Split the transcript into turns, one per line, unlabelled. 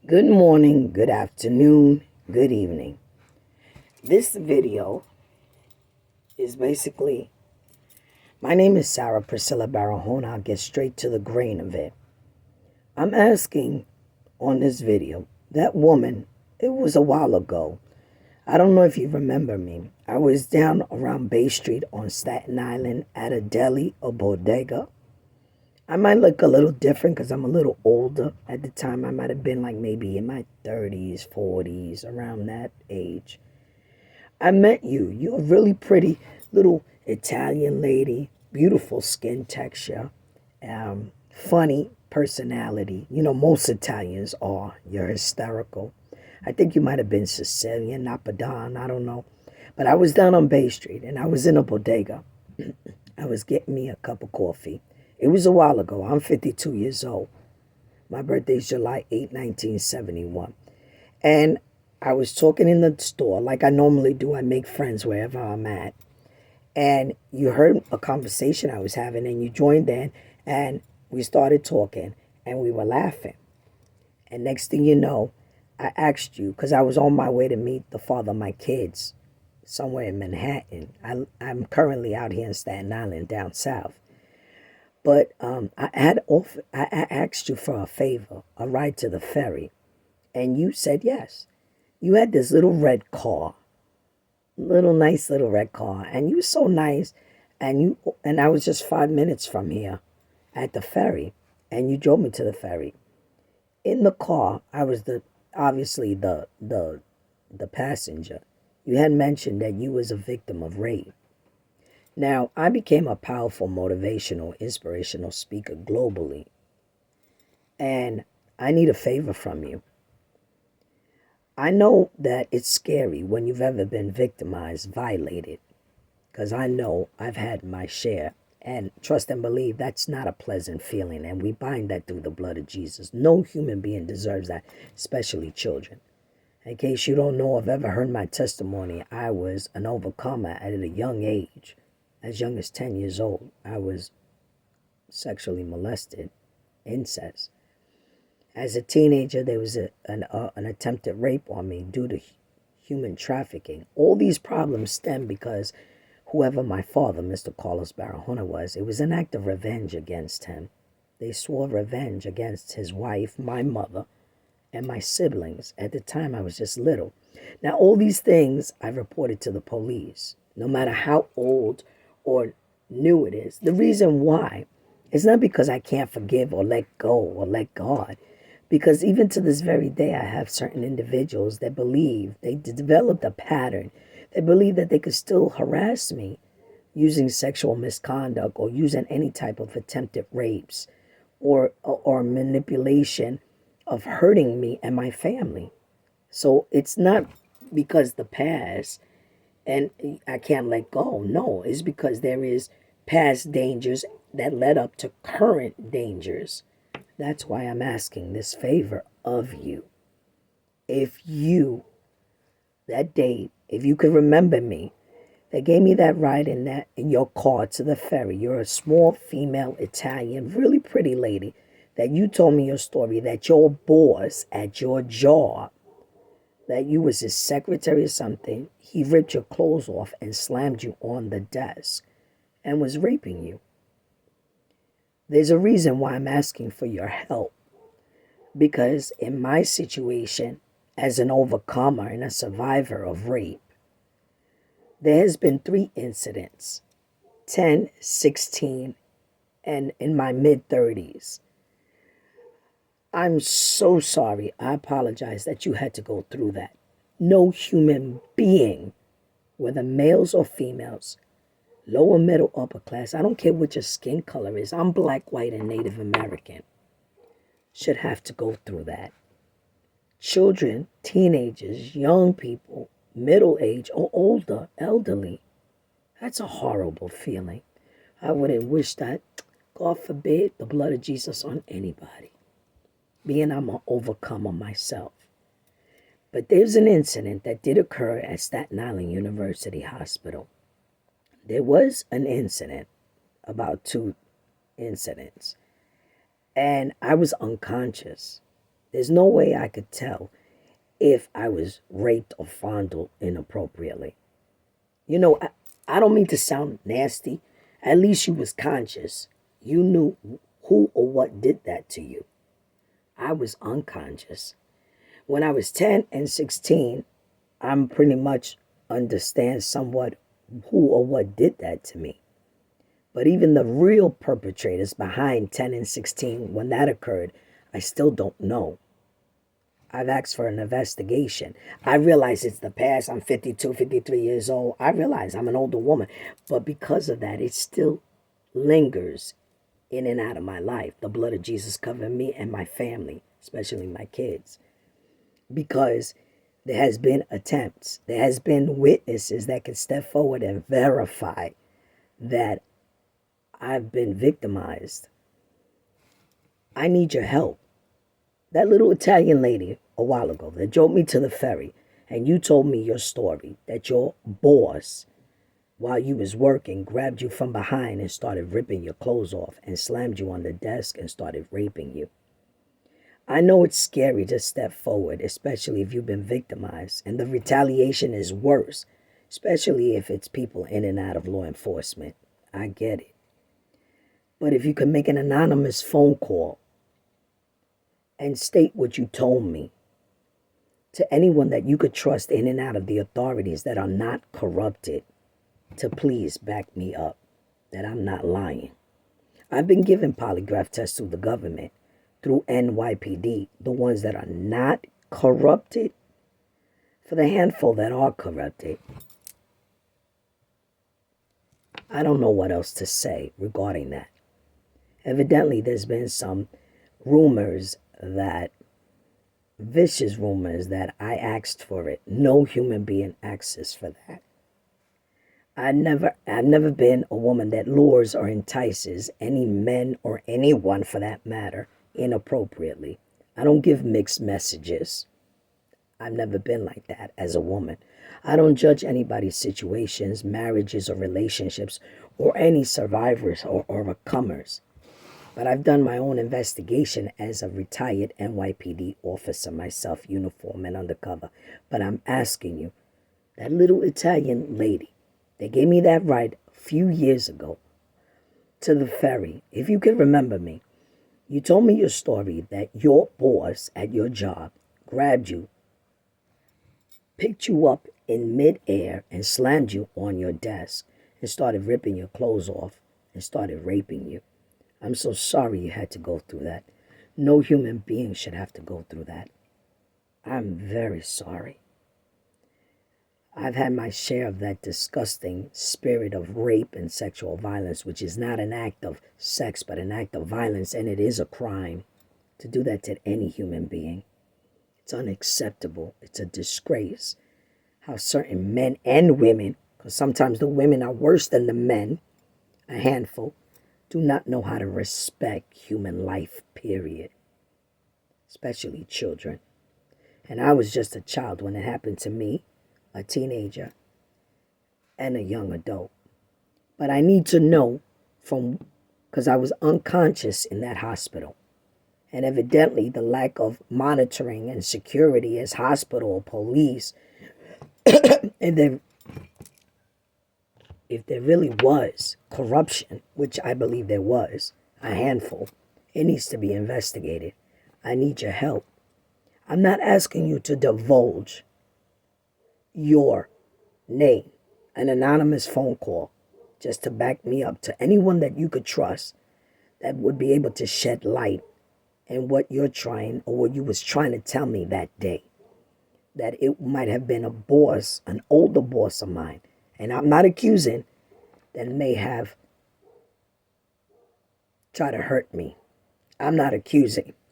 Good morning, good afternoon, good evening. This video is basically, my name is Sarah Priscilla Barahona. I'll get straight to the grain of it. I'm asking on this video, that woman, it was a while ago. I don't know if you remember me. I was down around Bay Street on Staten Island at a deli or bodega. I might look a little different because I'm a little older. At the time, I might have been like maybe in my 30s, 40s, around that age. I met you. You're a really pretty little Italian lady, beautiful skin texture, funny personality. You know, most Italians are. You're hysterical. I think you might have been Sicilian, Napadan, I don't know. But I was down on Bay Street and I was in a bodega. I was getting me a cup of coffee. It was a while ago. I'm 52 years old. My birthday's July 8, 1971. And I was talking in the store like I normally do. I make friends wherever I'm at. And you heard a conversation I was having and you joined in and we started talking and we were laughing. And next thing you know, I asked you, because I was on my way to meet the father of my kids somewhere in Manhattan. I'm currently out here in Staten Island, down south. But I asked you for a favor, a ride to the ferry, and you said yes. You had this little red car, nice little red car, and you were so nice, and I was just 5 minutes from here at the ferry, and you drove me to the ferry. In the car, I was obviously the passenger. You had mentioned that you was a victim of rape. Now, I became a powerful motivational, inspirational speaker globally, and I need a favor from you. I know that it's scary when you've ever been victimized, violated, because I know I've had my share. And trust and believe that's not a pleasant feeling, and we bind that through the blood of Jesus. No human being deserves that, especially children. In case you don't know, I've ever heard my testimony. I was an overcomer at a young age. As young as 10 years old, I was sexually molested, incest. As a teenager, there was an attempted rape on me due to human trafficking. All these problems stem because whoever my father, Mr. Carlos Barahona, was, it was an act of revenge against him. They swore revenge against his wife, my mother, and my siblings. At the time, I was just little. Now, all these things I reported to the police, no matter how old or new it is. The reason why is not because I can't forgive or let go or let God. Because even to this very day, I have certain individuals that believe they developed a pattern. They believe that they could still harass me using sexual misconduct or using any type of attempted rapes or manipulation of hurting me and my family. So it's not because the past and I can't let go. No, it's because there is past dangers that led up to current dangers. That's why I'm asking this favor of you. If you, that day, if you could remember me, they gave me that ride in your car to the ferry. You're a small female Italian, really pretty lady, that you told me your story, that your boss at your job, that you was his secretary or something, he ripped your clothes off and slammed you on the desk and was raping you. There's a reason why I'm asking for your help. Because in my situation, as an overcomer and a survivor of rape, there has been 3 incidents, 10, 16, and in my mid-30s. I'm so sorry. I apologize that you had to go through that. No human being, whether males or females, lower, middle, upper class, I don't care what your skin color is, I'm black, white, and Native American, should have to go through that. Children, teenagers, young people, middle age or older, elderly, that's a horrible feeling. I wouldn't wish that, God forbid, the blood of Jesus on anybody, being I'm an overcomer myself. But there's an incident that did occur at Staten Island University Hospital. There was an incident, about 2 incidents, and I was unconscious. There's no way I could tell if I was raped or fondled inappropriately. You know, I don't mean to sound nasty. At least you was conscious. You knew who or what did that to you. I was unconscious. When I was 10 and 16, I'm pretty much understand somewhat who or what did that to me. But even the real perpetrators behind 10 and 16, when that occurred, I still don't know. I've asked for an investigation. I realize it's the past. I'm 52, 53 years old. I realize I'm an older woman. But because of that, it still lingers in and out of my life. The blood of Jesus covering me and my family, especially my kids. Because there has been attempts. There has been witnesses that can step forward and verify that I've been victimized. I need your help. That little Italian lady a while ago that drove me to the ferry, and you told me your story, that your boss, while you was working, grabbed you from behind and started ripping your clothes off and slammed you on the desk and started raping you. I know it's scary to step forward, especially if you've been victimized, and the retaliation is worse, especially if it's people in and out of law enforcement. I get it. But if you can make an anonymous phone call and state what you told me to anyone that you could trust in and out of the authorities that are not corrupted, to please back me up that I'm not lying. I've been given polygraph tests through the government, through NYPD, the ones that are not corrupted. For the handful that are corrupted, I don't know what else to say regarding that. Evidently, there's been some rumors that, vicious rumors that I asked for it. No human being asks for that. I've never been a woman that lures or entices any men or anyone for that matter inappropriately. I don't give mixed messages. I've never been like that as a woman. I don't judge anybody's situations, marriages, or relationships, or any survivors or overcomers. But I've done my own investigation as a retired NYPD officer myself, uniform and undercover. But I'm asking you, that little Italian lady, they gave me that ride a few years ago to the ferry. If you can remember me, you told me your story that your boss at your job grabbed you, picked you up in midair and slammed you on your desk and started ripping your clothes off and started raping you. I'm so sorry you had to go through that. No human being should have to go through that. I'm very sorry. I've had my share of that disgusting spirit of rape and sexual violence, which is not an act of sex, but an act of violence, and it is a crime to do that to any human being. It's unacceptable. It's a disgrace how certain men and women, because sometimes the women are worse than the men, a handful, do not know how to respect human life, period, especially children. And I was just a child when it happened to me, a teenager, and a young adult. But I need to know because I was unconscious in that hospital. And evidently the lack of monitoring and security as hospital, police, and then if there really was corruption, which I believe there was, a handful, it needs to be investigated. I need your help. I'm not asking you to divulge your name, an anonymous phone call, just to back me up to anyone that you could trust that would be able to shed light in what you're trying or what you was trying to tell me that day. That it might have been a boss, an older boss of mine, and I'm not accusing, that may have tried to hurt me. I'm not accusing.